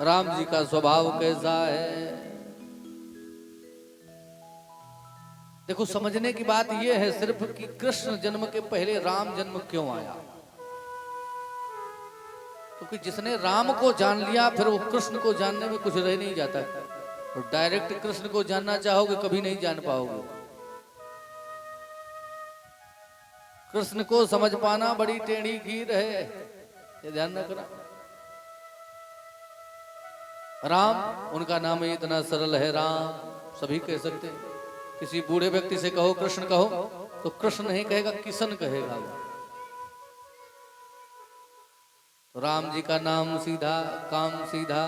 राम जी का स्वभाव कैसा है। देखो समझने की बात यह है सिर्फ कि कृष्ण जन्म के पहले राम जन्म क्यों आया। क्योंकि जिसने राम को जान लिया फिर वो कृष्ण को जानने में कुछ रह नहीं जाता। और डायरेक्ट कृष्ण को जानना चाहोगे कभी नहीं जान पाओगे। कृष्ण को समझ पाना बड़ी टेढ़ी खीर है, ये ध्यान रखना। राम उनका नाम ही इतना सरल है, राम सभी कह सकते हैं। किसी बूढ़े व्यक्ति से कहो कृष्ण कहो तो कृष्ण नहीं कहेगा, किशन कहेगा वो। तो राम जी का नाम सीधा, काम सीधा,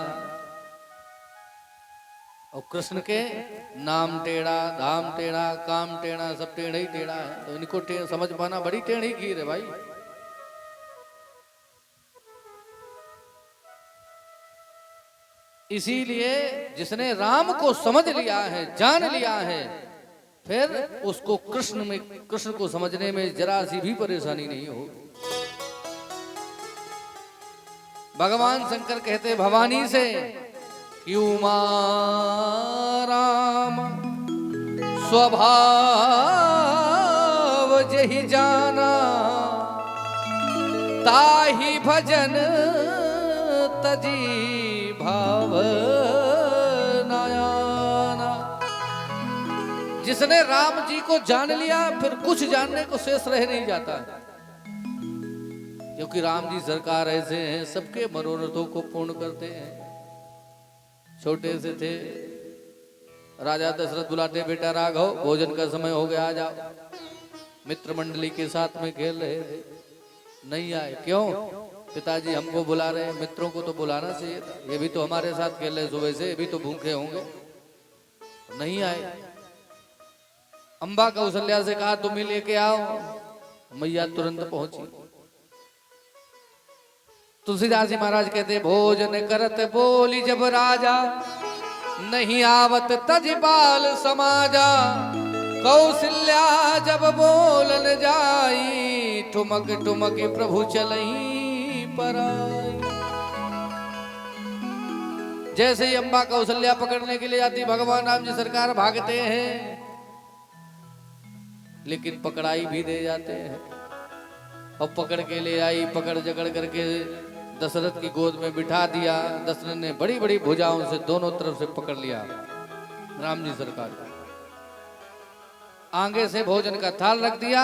और कृष्ण के नाम टेढ़ा, धाम टेढ़ा, काम टेढ़ा, सब टेढ़ा ही टेढ़ा है। तो इनको समझ पाना बड़ी टेढ़ी खीर है भाई। इसीलिए जिसने राम को समझ लिया है, जान लिया है, फिर उसको कृष्ण को समझने में जरा सी भी परेशानी नहीं हो। भगवान शंकर कहते भवानी से कि उमा राम स्वभाव जहि जाना, ताहि भजन तजी भाव नयाना। जिसने राम जी को जान लिया फिर कुछ जानने को शेष रह नहीं जाता। क्योंकि राम जी सरकार ऐसे हैं, सबके मनोरथों को पूर्ण करते हैं। छोटे से थे, राजा दशरथ बुलाते बेटा राघव भोजन का समय हो गया आ जाओ। मित्र मंडली के साथ में खेल रहे थे, नहीं आए। क्यों? पिताजी हमको बुला रहे हैं, मित्रों को तो बुलाना चाहिए था। ये भी तो हमारे साथ खेल रहे सुबह से, ये भी तो भूखे होंगे। नहीं आए। अंबा कौशल्या से कहा तुम ही लेके आओ। मैया तुरंत पहुंची। तुलसीदास जी महाराज कहते भोजन करत बोली जब राजा, नहीं आवत तज बाल समाजा। कौशल्या जब बोलन जाई, ठुमक ठुमक प्रभु चलई पराई। जैसे ही अंबा कौशल्या पकड़ने के लिए जाती, भगवान राम जी सरकार भागते हैं, लेकिन पकड़ाई भी दे जाते हैं। और पकड़ के ले आई, पकड़ जकड़ करके दशरथ की गोद में बिठा दिया। दशरथ ने बड़ी बड़ी भुजाओं से दोनों तरफ से पकड़ लिया राम जी सरकार को। आगे से भोजन का थाल रख दिया,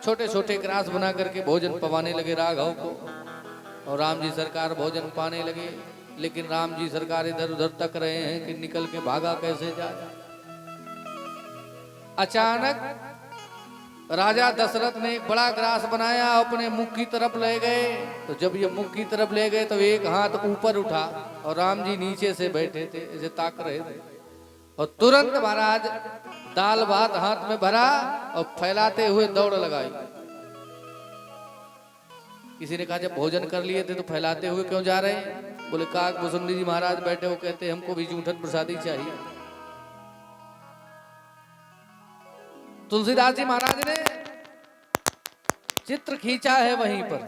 छोटे छोटे ग्रास बना करके भोजन पवाने लगे राघव को। और राम जी सरकार भोजन पाने लगे। लेकिन राम जी सरकार इधर उधर तक रहे हैं कि निकल के भागा कैसे जाए। अचानक राजा दशरथ ने एक बड़ा ग्रास बनाया, अपने मुख की तरफ ले गए। तो जब ये मुख की तरफ ले गए तो एक हाथ ऊपर उठा और राम जी नीचे से बैठे थे, ऐसे ताक रहे थे। और तुरंत महाराज दाल भात हाथ में भरा और फैलाते हुए दौड़ लगाई। किसी ने कहा जब भोजन कर लिए थे तो फैलाते हुए क्यों जा रहे हैं? बोले काक भुसुंडी जी महाराज बैठे हो, कहते हमको भी जूठन प्रसादी चाहिए। तुलसीदास जी महाराज ने चित्र खींचा है वहीं पर।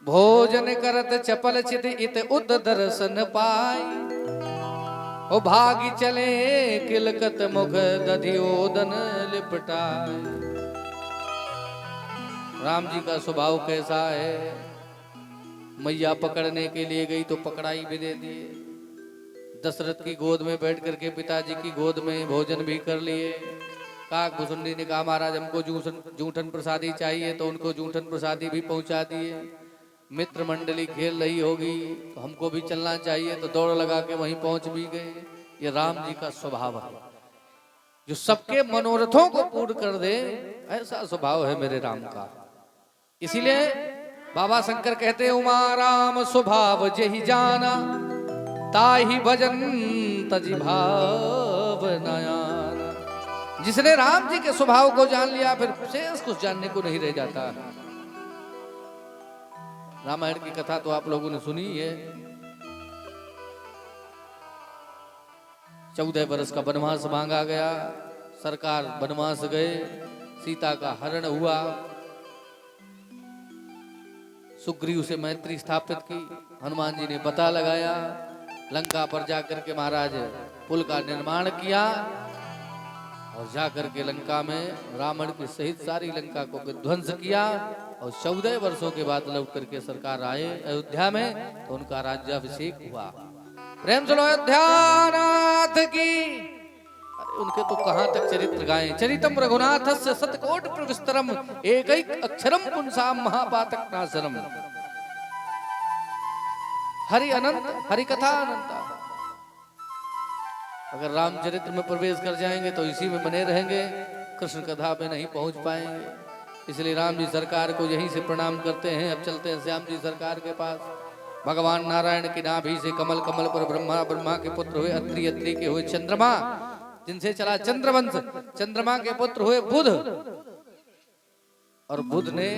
भोजन करत चपल चित इत उद दर्शन पाई, ओ भागी चले किलकत मुख दधियोदन लिपटाए। राम जी का स्वभाव कैसा है। मैया पकड़ने के लिए गई तो पकड़ाई भी दे दिए। दशरथ की गोद में बैठ करके पिताजी की गोद में भोजन भी कर लिए। काक भुसुंडी ने कहा महाराज हमको जूठन प्रसादी चाहिए, तो उनको जूठन प्रसादी भी पहुंचा दिए। मित्र मंडली खेल रही होगी तो हमको भी चलना चाहिए, तो दौड़ लगा के वहीं पहुंच भी गए। ये राम जी का स्वभाव है, जो सबके मनोरथों को पूर्ण कर दे, ऐसा स्वभाव है मेरे राम का। इसीलिए बाबा शंकर कहते उमा राम स्वभाव जहि जाना, ताहि भजन तजि भाव नयाना। जिसने राम जी के स्वभाव को जान लिया फिर शेष कुछ जानने को नहीं रह जाता। रामायण की कथा तो आप लोगों ने सुनी है। 14 वर्ष का वनवास मांगा गया, सरकार वनवास गए, सीता का हरण हुआ, सुग्रीव से मैत्री स्थापित की। हनुमान जी ने पता लगाया, लंका पर जाकर के महाराज पुल का निर्माण किया और जाकर के लंका में रावण के सहित सारी लंका को विध्वंस किया। और 14 वर्षों के बाद लौट करके सरकार आए अयोध्या में, तो उनका राज्याभिषेक हुआ। प्रेम चलो अयोध्या नाथ की। अरे उनके तो कहां तक चरित्र गाएं। चरितम रघुनाथस्य शतकोट प्रविस्तरम एकैक अक्षरम पुंसाम महापातक नाशनम। हरि अनंत, हरि कथा अनंता। अगर रामचरित्र में प्रवेश कर जाएंगे तो इसी में बने रहेंगे, कृष्ण कथा में नहीं पहुंच पाएंगे। इसलिए राम जी सरकार को यहीं से प्रणाम करते हैं। अब चलते हैं श्याम जी सरकार के पास। भगवान नारायण की नाभि से कमल, कमल पर ब्रह्मा, ब्रह्मा के पुत्र हुए अत्रि, अत्रि के हुए चंद्रमा, जिनसे चला चंद्रवंश, चंद्रमा के पुत्र हुए बुध, और बुध ने